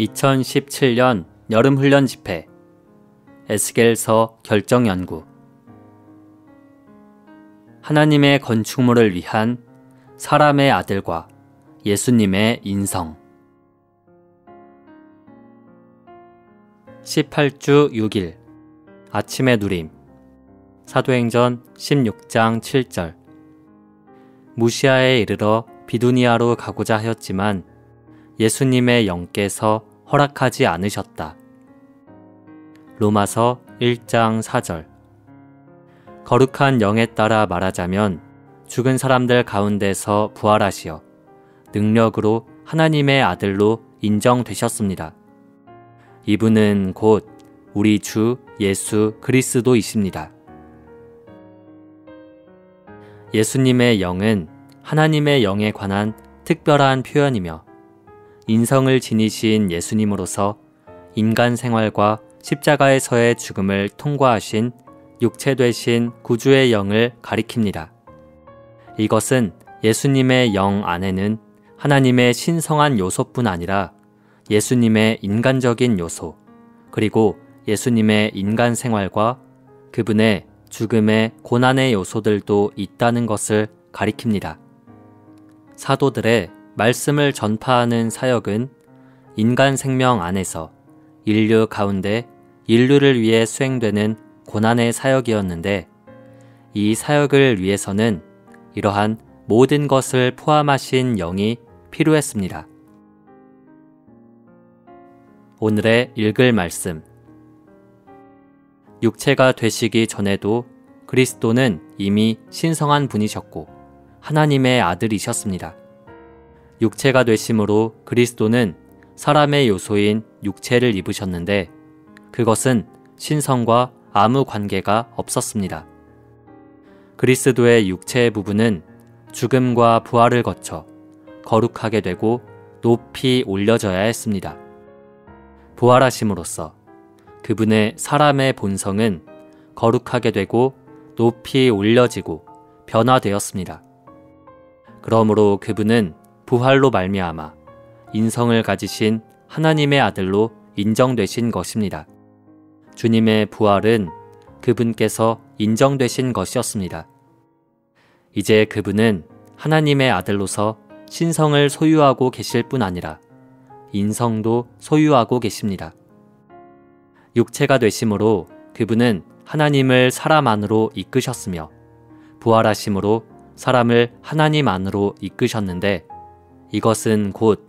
2017년 여름훈련 집회 에스겔서 결정연구 하나님의 건축물을 위한 사람의 아들과 예수님의 인성 18주 6일 아침의 누림 사도행전 16장 7절 무시아에 이르러 비두니아로 가고자 하였지만 예수님의 영께서 허락하지 않으셨다. 로마서 1장 4절 거룩한 영에 따라 말하자면 죽은 사람들 가운데서 부활하시어 능력으로 하나님의 아들로 인정되셨습니다. 이분은 곧 우리 주 예수 그리스도이십니다. 예수님의 영은 하나님의 영에 관한 특별한 표현이며 인성을 지니신 예수님으로서 인간 생활과 십자가에서의 죽음을 통과하신 육체 되신 구주의 영을 가리킵니다. 이것은 예수님의 영 안에는 하나님의 신성한 요소뿐 아니라 예수님의 인간적인 요소, 그리고 예수님의 인간 생활과 그분의 죽음의 고난의 요소들도 있다는 것을 가리킵니다. 사도들의 말씀을 전파하는 사역은 인간 생명 안에서 인류 가운데 인류를 위해 수행되는 고난의 사역이었는데 이 사역을 위해서는 이러한 모든 것을 포함하신 영이 필요했습니다. 오늘의 읽을 말씀 육체가 되시기 전에도 그리스도는 이미 신성한 분이셨고 하나님의 아들이셨습니다. 육체가 되심으로 그리스도는 사람의 요소인 육체를 입으셨는데 그것은 신성과 아무 관계가 없었습니다. 그리스도의 육체의 부분은 죽음과 부활을 거쳐 거룩하게 되고 높이 올려져야 했습니다. 부활하심으로써 그분의 사람의 본성은 거룩하게 되고 높이 올려지고 변화되었습니다. 그러므로 그분은 부활로 말미암아 인성을 가지신 하나님의 아들로 인정되신 것입니다. 주님의 부활은 그분께서 인정되신 것이었습니다. 이제 그분은 하나님의 아들로서 신성을 소유하고 계실 뿐 아니라 인성도 소유하고 계십니다. 육체가 되심으로 그분은 하나님을 사람 안으로 이끄셨으며 부활하심으로 사람을 하나님 안으로 이끄셨는데 이것은 곧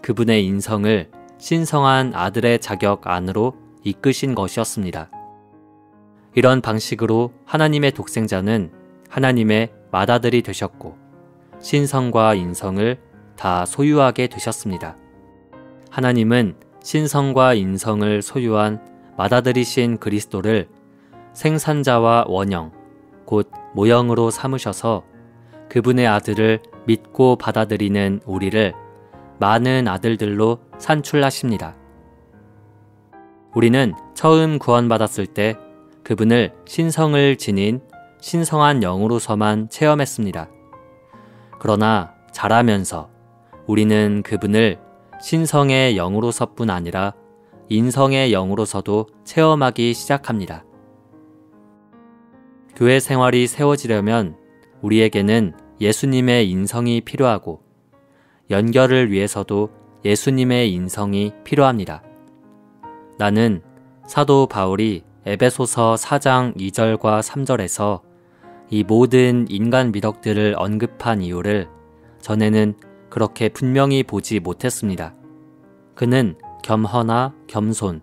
그분의 인성을 신성한 아들의 자격 안으로 이끄신 것이었습니다. 이런 방식으로 하나님의 독생자는 하나님의 맏아들이 되셨고 신성과 인성을 다 소유하게 되셨습니다. 하나님은 신성과 인성을 소유한 맏아들이신 그리스도를 생산자와 원형, 곧 모형으로 삼으셔서 그분의 아들을 믿고 받아들이는 우리를 많은 아들들로 산출하십니다. 우리는 처음 구원받았을 때 그분을 신성을 지닌 신성한 영으로서만 체험했습니다. 그러나 자라면서 우리는 그분을 신성의 영으로서뿐 아니라 인성의 영으로서도 체험하기 시작합니다. 교회 생활이 세워지려면 우리에게는 예수님의 인성이 필요하고 연결을 위해서도 예수님의 인성이 필요합니다. 나는 사도 바울이 에베소서 4장 2절과 3절에서 이 모든 인간 미덕들을 언급한 이유를 전에는 그렇게 분명히 보지 못했습니다. 그는 겸허나 겸손,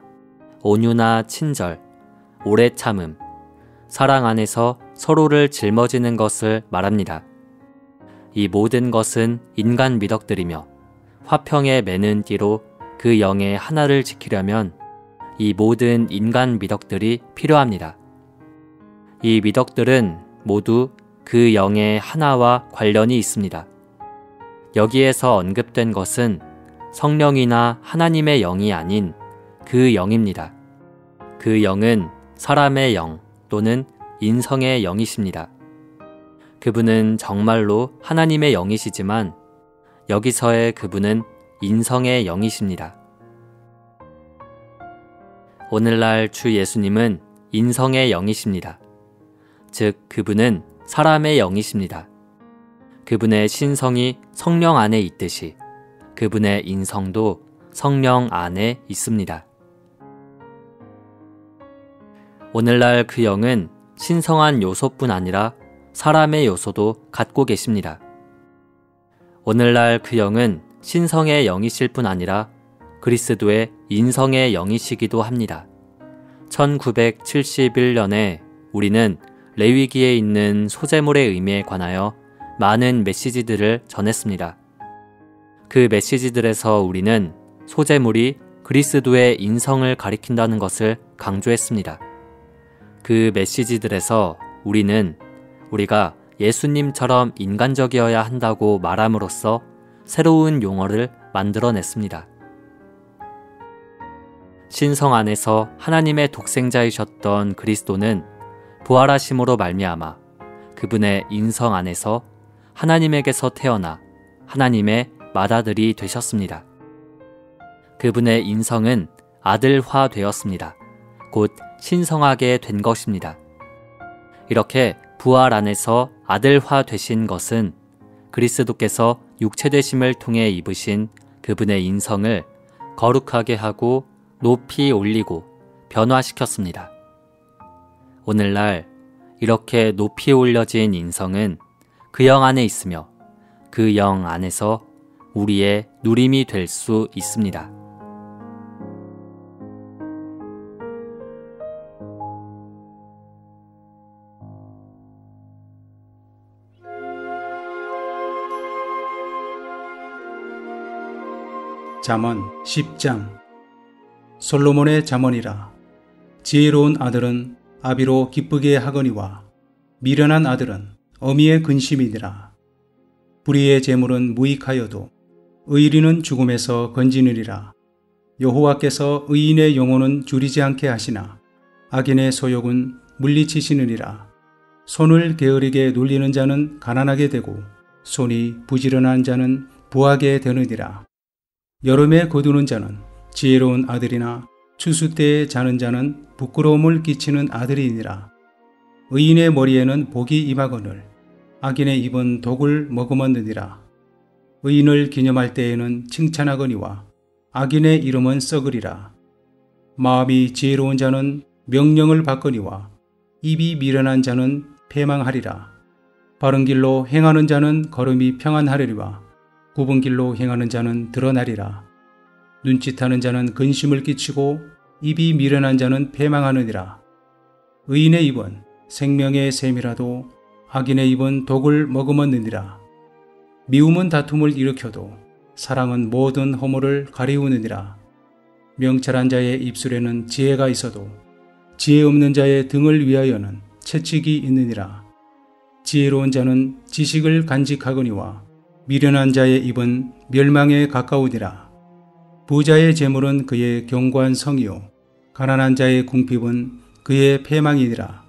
온유나 친절, 오래 참음, 사랑 안에서 서로를 짊어지는 것을 말합니다. 이 모든 것은 인간 미덕들이며 화평에 매는 띠로 그 영의 하나를 지키려면 이 모든 인간 미덕들이 필요합니다. 이 미덕들은 모두 그 영의 하나와 관련이 있습니다. 여기에서 언급된 것은 성령이나 하나님의 영이 아닌 그 영입니다. 그 영은 사람의 영 또는 인성의 영이십니다. 그분은 정말로 하나님의 영이시지만 여기서의 그분은 인성의 영이십니다. 오늘날 주 예수님은 인성의 영이십니다. 즉 그분은 사람의 영이십니다. 그분의 신성이 성령 안에 있듯이 그분의 인성도 성령 안에 있습니다. 오늘날 그 영은 신성한 요소뿐 아니라 사람의 요소도 갖고 계십니다. 오늘날 그 영은 신성의 영이실 뿐 아니라 그리스도의 인성의 영이시기도 합니다. 1971년에 우리는 레위기에 있는 소재물의 의미에 관하여 많은 메시지들을 전했습니다. 그 메시지들에서 우리는 소재물이 그리스도의 인성을 가리킨다는 것을 강조했습니다. 그 메시지들에서 우리는 우리가 예수님처럼 인간적이어야 한다고 말함으로써 새로운 용어를 만들어냈습니다. 신성 안에서 하나님의 독생자이셨던 그리스도는 부활하심으로 말미암아 그분의 인성 안에서 하나님에게서 태어나 하나님의 맏아들이 되셨습니다. 그분의 인성은 아들화 되었습니다. 곧 신성하게 된 것입니다. 이렇게 부활 안에서 아들화 되신 것은 그리스도께서 육체되심을 통해 입으신 그분의 인성을 거룩하게 하고 높이 올리고 변화시켰습니다. 오늘날 이렇게 높이 올려진 인성은 그 영 안에 있으며 그 영 안에서 우리의 누림이 될 수 있습니다. 잠언 10장. 솔로몬의 잠언이라. 지혜로운 아들은 아비로 기쁘게 하거니와 미련한 아들은 어미의 근심이니라. 불의의 재물은 무익하여도 의리는 죽음에서 건지느니라. 여호와께서 의인의 영혼은 줄이지 않게 하시나 악인의 소욕은 물리치시느니라. 손을 게으르게 놀리는 자는 가난하게 되고 손이 부지런한 자는 부하게 되느니라. 여름에 거두는 자는 지혜로운 아들이나 추수 때에 자는 자는 부끄러움을 끼치는 아들이니라. 의인의 머리에는 복이 임하거늘 악인의 입은 독을 머금었느니라. 의인을 기념할 때에는 칭찬하거니와 악인의 이름은 썩으리라. 마음이 지혜로운 자는 명령을 받거니와 입이 미련한 자는 패망하리라. 바른 길로 행하는 자는 걸음이 평안하리라. 굽은 길로 행하는 자는 드러나리라. 눈짓하는 자는 근심을 끼치고 입이 미련한 자는 패망하느니라. 의인의 입은 생명의 샘이라도 악인의 입은 독을 머금었느니라. 미움은 다툼을 일으켜도 사랑은 모든 허물을 가리우느니라. 명철한 자의 입술에는 지혜가 있어도 지혜 없는 자의 등을 위하여는 채찍이 있느니라. 지혜로운 자는 지식을 간직하거니와 미련한 자의 입은 멸망에 가까우니라. 부자의 재물은 그의 견고한 성이요 가난한 자의 궁핍은 그의 패망이니라.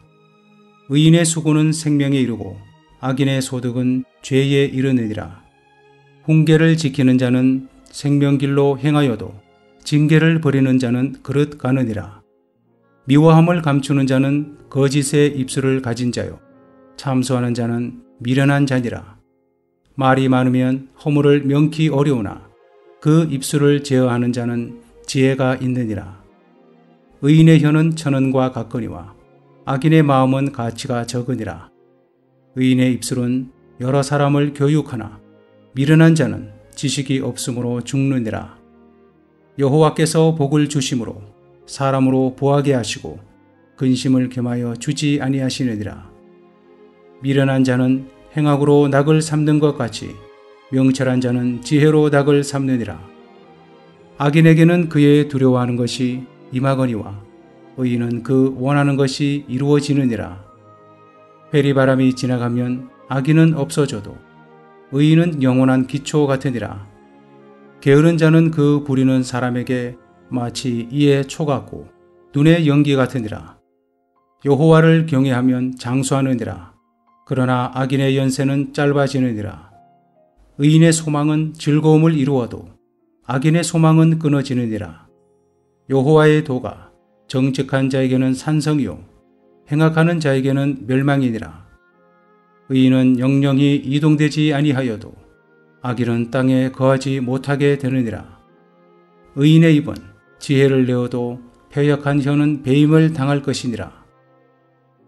의인의 수고는 생명에 이르고 악인의 소득은 죄에 이르느니라. 훈계를 지키는 자는 생명길로 행하여도 징계를 버리는 자는 그릇 가느니라. 미워함을 감추는 자는 거짓의 입술을 가진 자요 참소하는 자는 미련한 자니라. 말이 많으면 허물을 명키 어려우나 그 입술을 제어하는 자는 지혜가 있느니라. 의인의 혀는 천원과 같거니와 악인의 마음은 가치가 적으니라. 의인의 입술은 여러 사람을 교육하나 미련한 자는 지식이 없으므로 죽느니라. 여호와께서 복을 주심으로 사람으로 보하게 하시고 근심을 겸하여 주지 아니하시느니라. 미련한 자는 행악으로 낙을 삼는 것 같이 명철한 자는 지혜로 낙을 삼느니라. 악인에게는 그의 두려워하는 것이 임하거니와 의인은 그 원하는 것이 이루어지느니라. 회리바람이 지나가면 악인은 없어져도 의인은 영원한 기초 같으니라. 게으른 자는 그 부리는 사람에게 마치 이의 초 같고 눈의 연기 같으니라. 여호와를 경외하면 장수하느니라. 그러나 악인의 연세는 짧아지느니라. 의인의 소망은 즐거움을 이루어도 악인의 소망은 끊어지느니라. 여호와의 도가 정직한 자에게는 산성이요 행악하는 자에게는 멸망이니라. 의인은 영영이 이동되지 아니하여도 악인은 땅에 거하지 못하게 되느니라. 의인의 입은 지혜를 내어도 패역한 혀는 배임을 당할 것이니라.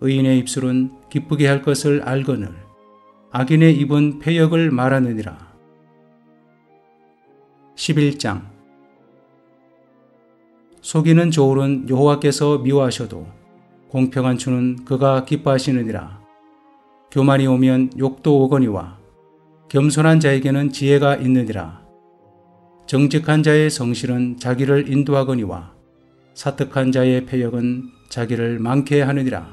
의인의 입술은 기쁘게 할 것을 알거늘 악인의 입은 패역을 말하느니라. 11장. 속이는 조울은 여호와께서 미워하셔도 공평한 추는 그가 기뻐하시느니라. 교만이 오면 욕도 오거니와 겸손한 자에게는 지혜가 있느니라. 정직한 자의 성실은 자기를 인도하거니와 사특한 자의 패역은 자기를 많게 하느니라.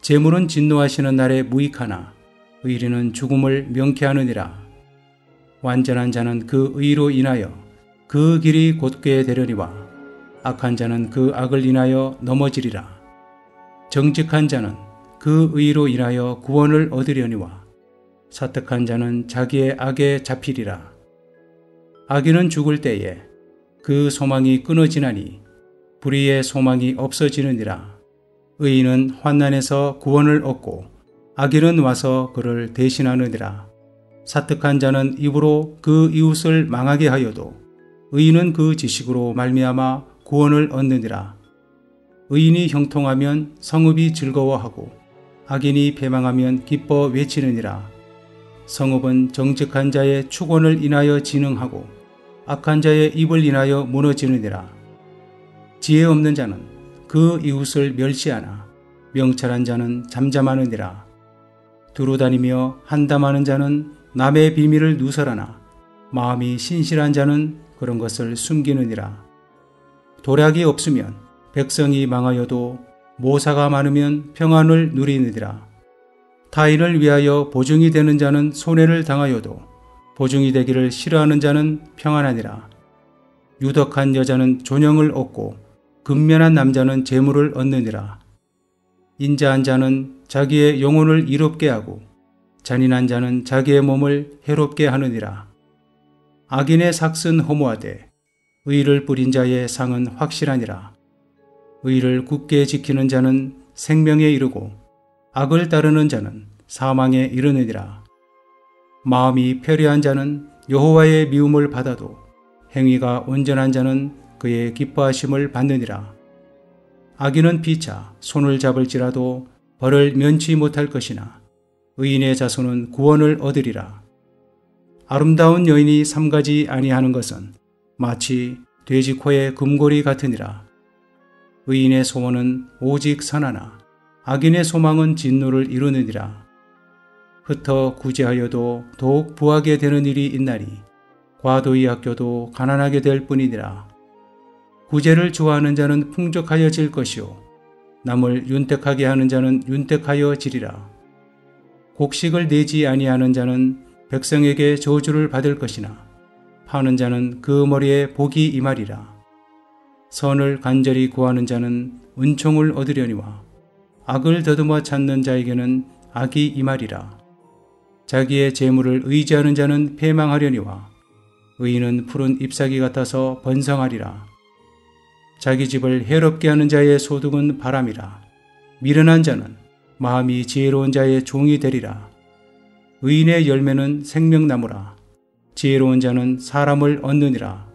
재물은 진노하시는 날에 무익하나 의리는 죽음을 명쾌하느니라. 완전한 자는 그 의로 인하여 그 길이 곧게 되려니와 악한 자는 그 악을 인하여 넘어지리라. 정직한 자는 그 의로 인하여 구원을 얻으려니와 사특한 자는 자기의 악에 잡히리라. 악인은 죽을 때에 그 소망이 끊어지나니 불의의 소망이 없어지느니라. 의인은 환난에서 구원을 얻고 악인은 와서 그를 대신하느니라. 사특한 자는 입으로 그 이웃을 망하게 하여도 의인은 그 지식으로 말미암아 구원을 얻느니라. 의인이 형통하면 성읍이 즐거워하고 악인이 패망하면 기뻐 외치느니라. 성읍은 정직한 자의 축원을 인하여 진흥하고 악한 자의 입을 인하여 무너지느니라. 지혜 없는 자는 그 이웃을 멸시하나 명철한 자는 잠잠하느니라. 두루다니며 한담하는 자는 남의 비밀을 누설하나 마음이 신실한 자는 그런 것을 숨기느니라. 도략이 없으면 백성이 망하여도 모사가 많으면 평안을 누리느니라. 타인을 위하여 보증이 되는 자는 손해를 당하여도 보증이 되기를 싫어하는 자는 평안하니라. 유덕한 여자는 존영을 얻고 근면한 남자는 재물을 얻느니라. 인자한 자는 자기의 영혼을 이롭게 하고 잔인한 자는 자기의 몸을 해롭게 하느니라. 악인의 삭은 허무하되 의를 뿌린 자의 상은 확실하니라. 의를 굳게 지키는 자는 생명에 이르고 악을 따르는 자는 사망에 이르느니라. 마음이 편리한 자는 여호와의 미움을 받아도 행위가 온전한 자는 그의 기뻐하심을 받느니라. 악인은 피차 손을 잡을지라도 벌을 면치 못할 것이나 의인의 자손은 구원을 얻으리라. 아름다운 여인이 삼가지 아니하는 것은 마치 돼지 코의 금고리 같으니라. 의인의 소원은 오직 선하나 악인의 소망은 진노를 이루느니라. 흩어 구제하여도 더욱 부하게 되는 일이 있나니 과도히 아껴도 가난하게 될 뿐이니라. 구제를 좋아하는 자는 풍족하여질 것이요 남을 윤택하게 하는 자는 윤택하여지리라. 곡식을 내지 아니하는 자는 백성에게 저주를 받을 것이나 파는 자는 그 머리에 복이 임하리라. 선을 간절히 구하는 자는 은총을 얻으려니와 악을 더듬어 찾는 자에게는 악이 임하리라. 자기의 재물을 의지하는 자는 패망하려니와 의인은 푸른 잎사귀 같아서 번성하리라. 자기 집을 해롭게 하는 자의 소득은 바람이라. 미련한 자는 마음이 지혜로운 자의 종이 되리라. 의인의 열매는 생명나무라. 지혜로운 자는 사람을 얻느니라.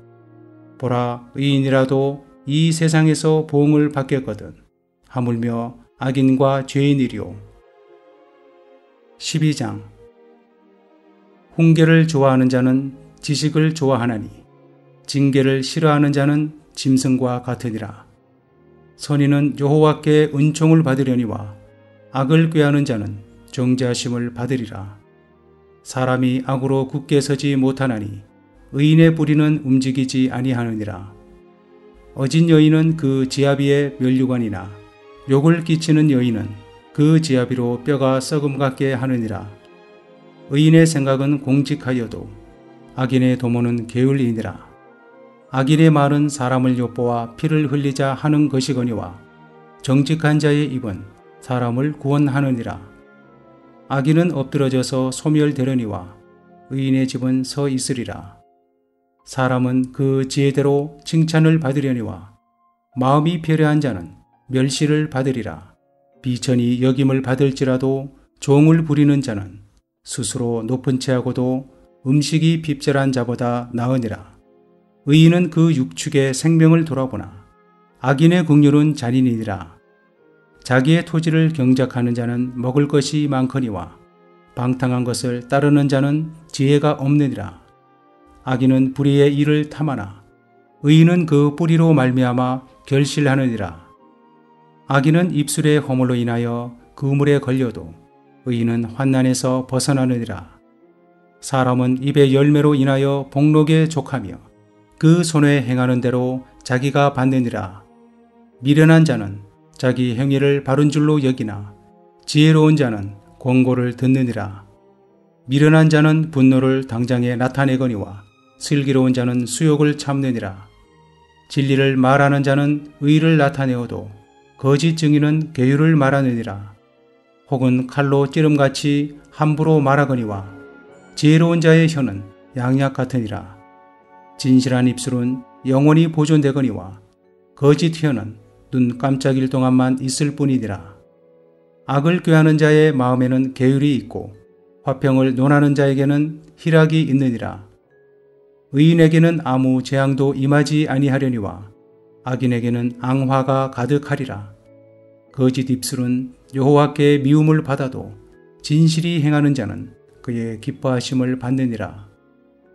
보라, 의인이라도 이 세상에서 보응을 받겠거든 하물며 악인과 죄인이리요. 12장. 훈계를 좋아하는 자는 지식을 좋아하나니 징계를 싫어하는 자는 짐승과 같으니라. 선인은 여호와께 은총을 받으려니와 악을 꾀하는 자는 정죄하심을 받으리라. 사람이 악으로 굳게 서지 못하나니 의인의 뿌리는 움직이지 아니하느니라. 어진 여인은 그 지아비의 면류관이나 욕을 끼치는 여인은 그 지아비로 뼈가 썩음 같게 하느니라. 의인의 생각은 공직하여도 악인의 도모는 게을리니라. 악인의 말은 사람을 엿보아 피를 흘리자 하는 것이거니와 정직한 자의 입은 사람을 구원하느니라. 악인은 엎드러져서 소멸되려니와 의인의 집은 서 있으리라. 사람은 그 지혜대로 칭찬을 받으려니와 마음이 배려한 자는 멸시를 받으리라. 비천히 여김을 받을지라도 종을 부리는 자는 스스로 높은 채하고도 음식이 핍절한 자보다 나으니라. 의인은 그 육축의 생명을 돌아보나 악인의 긍휼은 잔인이니라. 자기의 토지를 경작하는 자는 먹을 것이 많거니와 방탕한 것을 따르는 자는 지혜가 없느니라. 악인은 불의의 일을 탐하나 의인은 그 뿌리로 말미암아 결실하느니라. 악인은 입술의 허물로 인하여 그물에 걸려도 의인은 환난에서 벗어나느니라. 사람은 입의 열매로 인하여 복록에 족하며 그 손에 행하는 대로 자기가 받느니라. 미련한 자는 자기 행위를 바른 줄로 여기나 지혜로운 자는 권고를 듣느니라. 미련한 자는 분노를 당장에 나타내거니와 슬기로운 자는 수욕을 참느니라. 진리를 말하는 자는 의를 나타내어도 거짓 증인은 계율을 말하느니라. 혹은 칼로 찌름같이 함부로 말하거니와 지혜로운 자의 혀는 양약 같으니라. 진실한 입술은 영원히 보존되거니와 거짓 혀는 눈 깜짝일 동안만 있을 뿐이니라. 악을 꾀하는 자의 마음에는 계율이 있고 화평을 논하는 자에게는 희락이 있느니라. 의인에게는 아무 재앙도 임하지 아니하려니와 악인에게는 앙화가 가득하리라. 거짓 입술은 여호와께 미움을 받아도 진실이 행하는 자는 그의 기뻐하심을 받느니라.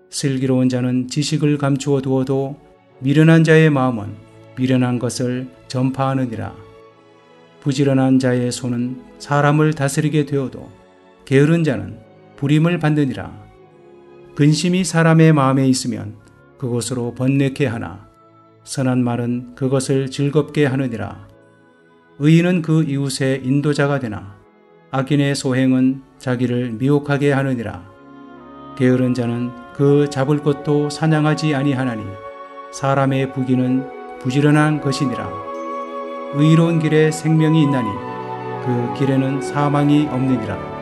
슬기로운 자는 지식을 감추어 두어도 미련한 자의 마음은 미련한 것을 전파하느니라. 부지런한 자의 손은 사람을 다스리게 되어도 게으른 자는 불임을 받느니라. 근심이 사람의 마음에 있으면 그것으로 번뇌케 하나 선한 말은 그것을 즐겁게 하느니라. 의인은 그 이웃의 인도자가 되나 악인의 소행은 자기를 미혹하게 하느니라. 게으른 자는 그 잡을 것도 사냥하지 아니하나니 사람의 부귀는 부지런한 것이니라. 의로운 길에 생명이 있나니 그 길에는 사망이 없느니라.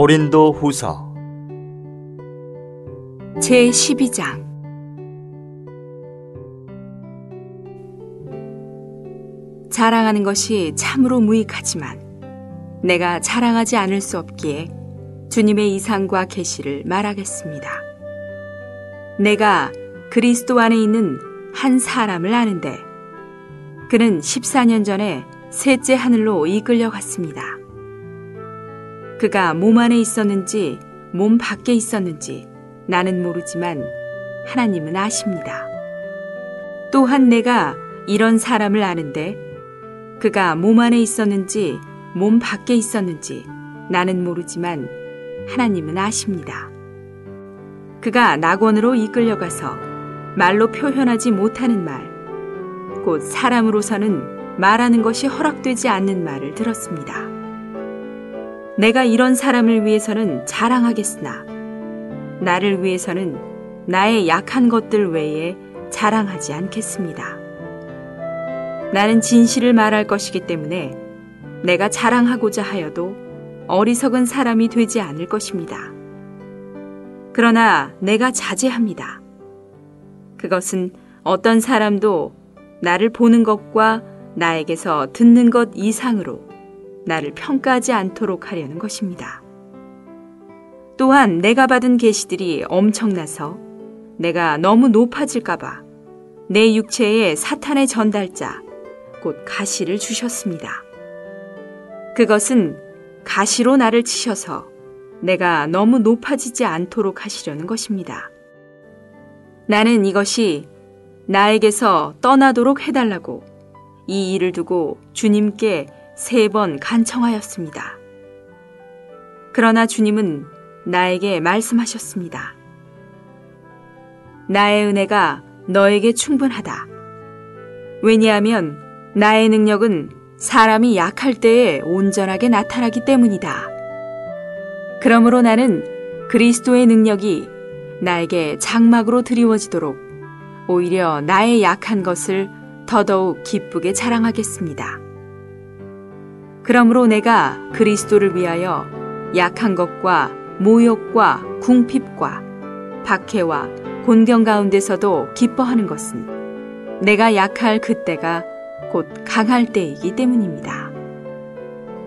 고린도 후서 제12장 자랑하는 것이 참으로 무익하지만 내가 자랑하지 않을 수 없기에 주님의 이상과 계시를 말하겠습니다. 내가 그리스도 안에 있는 한 사람을 아는데 그는 14년 전에 셋째 하늘로 이끌려 갔습니다. 그가 몸 안에 있었는지 몸 밖에 있었는지 나는 모르지만 하나님은 아십니다. 또한 내가 이런 사람을 아는데 그가 몸 안에 있었는지 몸 밖에 있었는지 나는 모르지만 하나님은 아십니다. 그가 낙원으로 이끌려가서 말로 표현하지 못하는 말, 곧 사람으로서는 말하는 것이 허락되지 않는 말을 들었습니다. 내가 이런 사람을 위해서는 자랑하겠으나 나를 위해서는 나의 약한 것들 외에 자랑하지 않겠습니다. 나는 진실을 말할 것이기 때문에 내가 자랑하고자 하여도 어리석은 사람이 되지 않을 것입니다. 그러나 내가 자제합니다. 그것은 어떤 사람도 나를 보는 것과 나에게서 듣는 것 이상으로 나를 평가하지 않도록 하려는 것입니다. 또한 내가 받은 계시들이 엄청나서 내가 너무 높아질까봐 내 육체에 사탄의 전달자, 곧 가시를 주셨습니다. 그것은 가시로 나를 치셔서 내가 너무 높아지지 않도록 하시려는 것입니다. 나는 이것이 나에게서 떠나도록 해달라고 이 일을 두고 주님께 3번 간청하였습니다. 그러나 주님은 나에게 말씀하셨습니다. 나의 은혜가 너에게 충분하다. 왜냐하면 나의 능력은 사람이 약할 때에 온전하게 나타나기 때문이다. 그러므로 나는 그리스도의 능력이 나에게 장막으로 드리워지도록 오히려 나의 약한 것을 더더욱 기쁘게 자랑하겠습니다. 그러므로 내가 그리스도를 위하여 약한 것과 모욕과 궁핍과 박해와 곤경 가운데서도 기뻐하는 것은 내가 약할 그때가 곧 강할 때이기 때문입니다.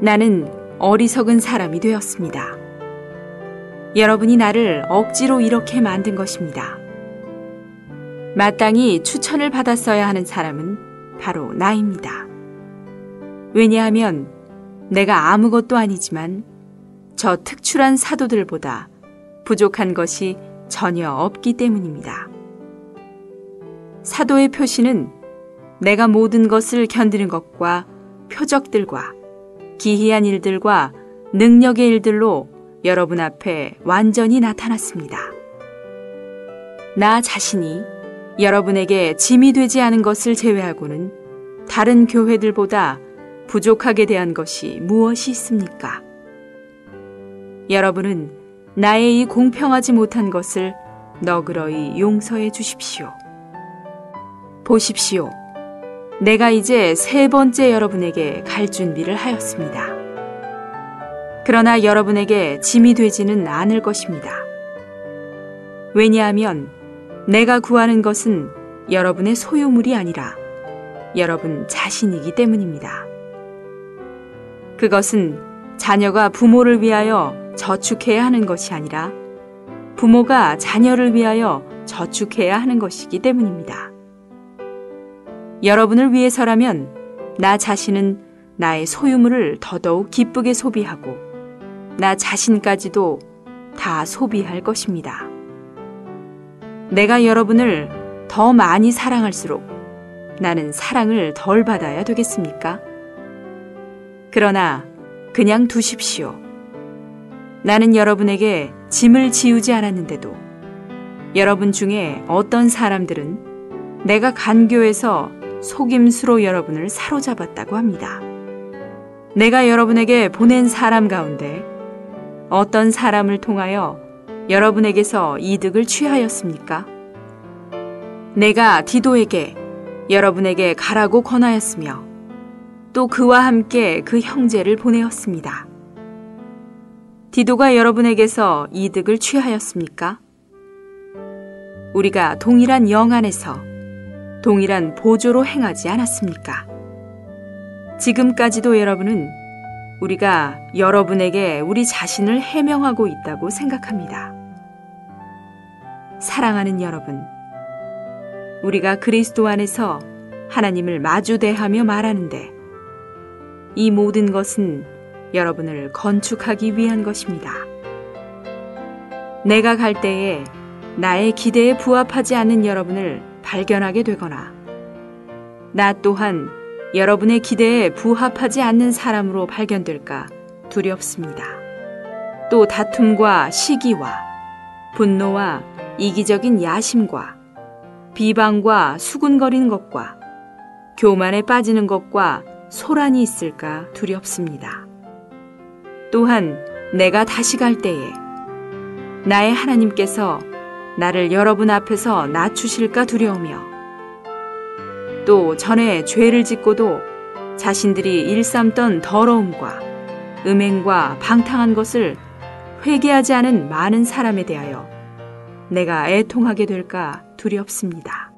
나는 어리석은 사람이 되었습니다. 여러분이 나를 억지로 이렇게 만든 것입니다. 마땅히 추천을 받았어야 하는 사람은 바로 나입니다. 왜냐하면 내가 아무것도 아니지만 저 특출한 사도들보다 부족한 것이 전혀 없기 때문입니다. 사도의 표시는 내가 모든 것을 견디는 것과 표적들과 기이한 일들과 능력의 일들로 여러분 앞에 완전히 나타났습니다. 나 자신이 여러분에게 짐이 되지 않은 것을 제외하고는 다른 교회들보다 부족하게 대한 것이 무엇이 있습니까? 여러분은 나의 이 공평하지 못한 것을 너그러이 용서해 주십시오. 보십시오. 내가 이제 3번째 여러분에게 갈 준비를 하였습니다. 그러나 여러분에게 짐이 되지는 않을 것입니다. 왜냐하면 내가 구하는 것은 여러분의 소유물이 아니라 여러분 자신이기 때문입니다. 그것은 자녀가 부모를 위하여 저축해야 하는 것이 아니라 부모가 자녀를 위하여 저축해야 하는 것이기 때문입니다. 여러분을 위해서라면 나 자신은 나의 소유물을 더더욱 기쁘게 소비하고 나 자신까지도 다 소비할 것입니다. 내가 여러분을 더 많이 사랑할수록 나는 사랑을 덜 받아야 되겠습니까? 그러나 그냥 두십시오. 나는 여러분에게 짐을 지우지 않았는데도 여러분 중에 어떤 사람들은 내가 간교에서 속임수로 여러분을 사로잡았다고 합니다. 내가 여러분에게 보낸 사람 가운데 어떤 사람을 통하여 여러분에게서 이득을 취하였습니까? 내가 디도에게 여러분에게 가라고 권하였으며 또 그와 함께 그 형제를 보내었습니다. 디도가 여러분에게서 이득을 취하였습니까? 우리가 동일한 영 안에서 동일한 보조로 행하지 않았습니까? 지금까지도 여러분은 우리가 여러분에게 우리 자신을 해명하고 있다고 생각합니다. 사랑하는 여러분, 우리가 그리스도 안에서 하나님을 마주 대하며 말하는데 이 모든 것은 여러분을 건축하기 위한 것입니다. 내가 갈 때에 나의 기대에 부합하지 않는 여러분을 발견하게 되거나 나 또한 여러분의 기대에 부합하지 않는 사람으로 발견될까 두렵습니다. 또 다툼과 시기와 분노와 이기적인 야심과 비방과 수군거리는 것과 교만에 빠지는 것과 소란이 있을까 두렵습니다. 또한 내가 다시 갈 때에 나의 하나님께서 나를 여러분 앞에서 낮추실까 두려우며 또 전에 죄를 짓고도 자신들이 일삼던 더러움과 음행과 방탕한 것을 회개하지 않은 많은 사람에 대하여 내가 애통하게 될까 두렵습니다.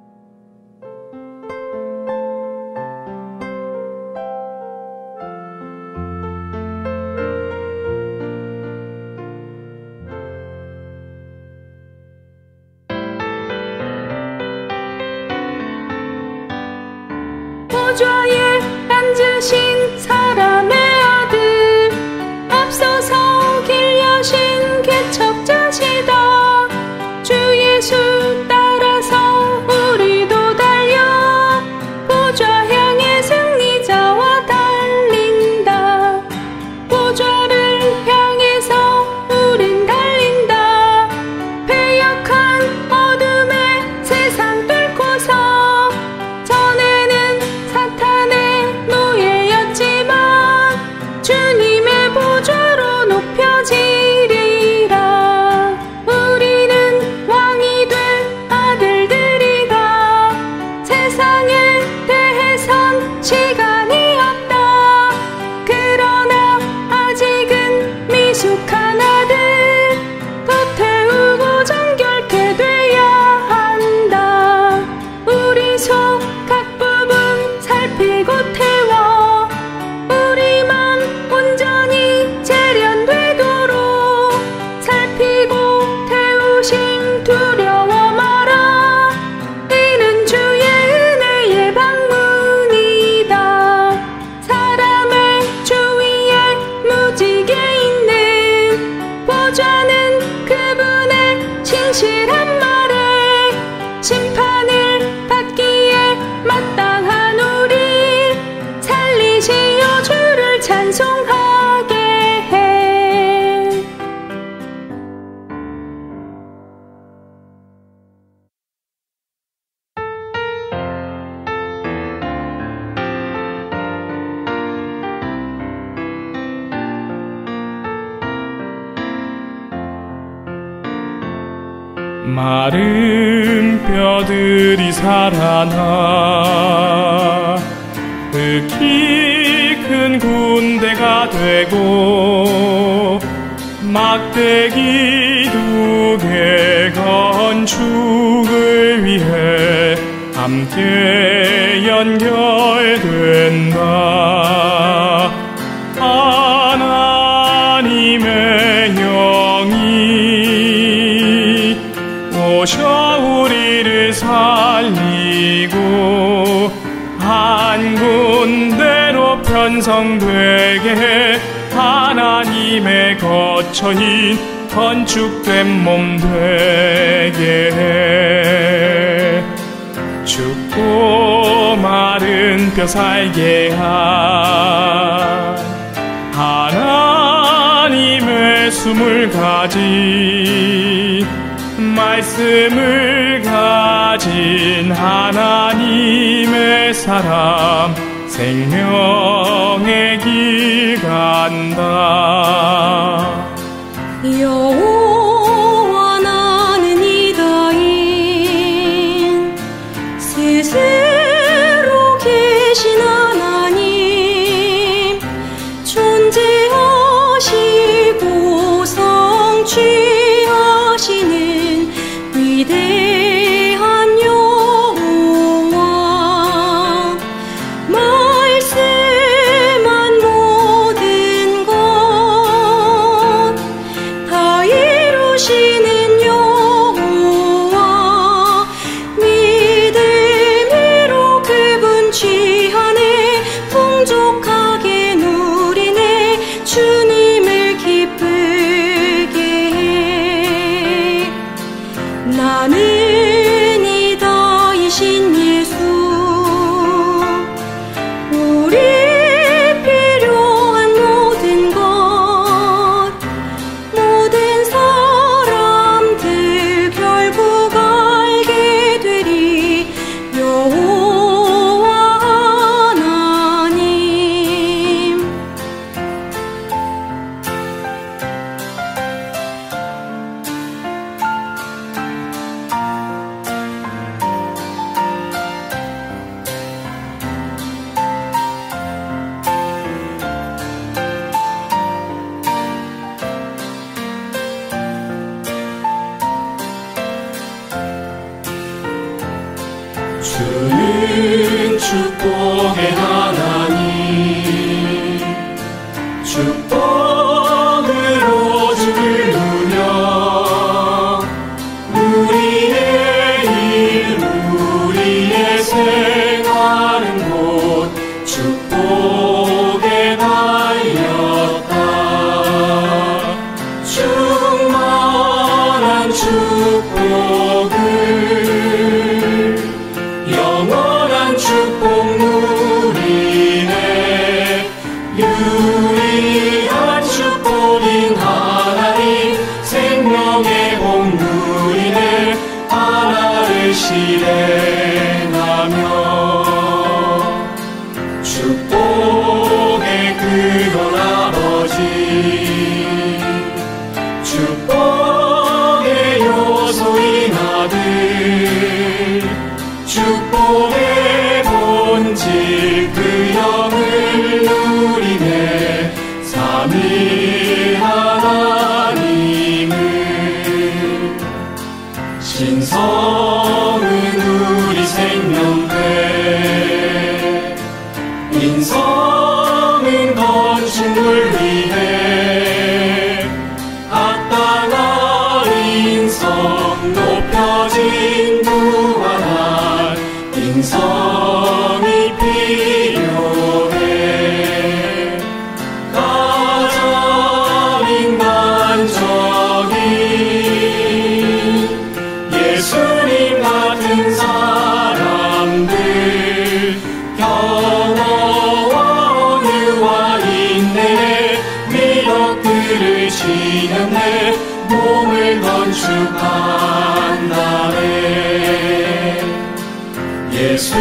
보좌에 앉으신 사람의 아들 앞서서 길 여신 개척자시다. 주 예수 따라서 우리도 달려 보좌 향해 승리자와 달린다. 보좌를 향해서 우린 달린다. 패역한 어둠의 세상 뚫고서 전에는 사탄의 마른 뼈들이 살아나 흙이 큰 군대가 되고 막대기 2개 건축을 위해 함께 연결된다. 하나님의 영이 오셔 우리를 살리고 한 군데로 편성되게 해 하나님의 거처인 건축된 몸 되게 해 죽고 마른 뼈 살게 한 하나님의 숨을 가진 말씀을 가진 하나님의 사람 생명의 길 간다. 여호와 나는 이다인 스스로 계신 하나님 존재하시고 성취하시는 위대한 여호와 말씀한 모든 것 다 이루시는 여호와 믿음으로 그분 취하네 풍족하게 누리네 주님을 기쁘게 해. 나는 이다이신 예수 우리 필요한 모든 것 모든 사람들 결국 알게 되리 여호와 하나님. 주는 축복의 하나님 축복으로 주를 누려 우리의 일 우리의 생활은 곧 축복에 달렸다. 충만한 축복을 영원한 축복 누리네. 유일한 축복인 하나님 생명의 복 누리네. 하나를 실행하며 축복의 그건 아버지 축복의 요소인 아들 축복의 본질 그 영을 누리네. 삼위 하나님을 신성은 우리 생명대 인성은 건축물 위해 합당한 인성 높여진 무한한 인성이 필요해. 가장 인간적인 예수님 같은 사람들 경어와 온유와 인내 미덕들을 지녔네. 몸을 건축한다네. 예수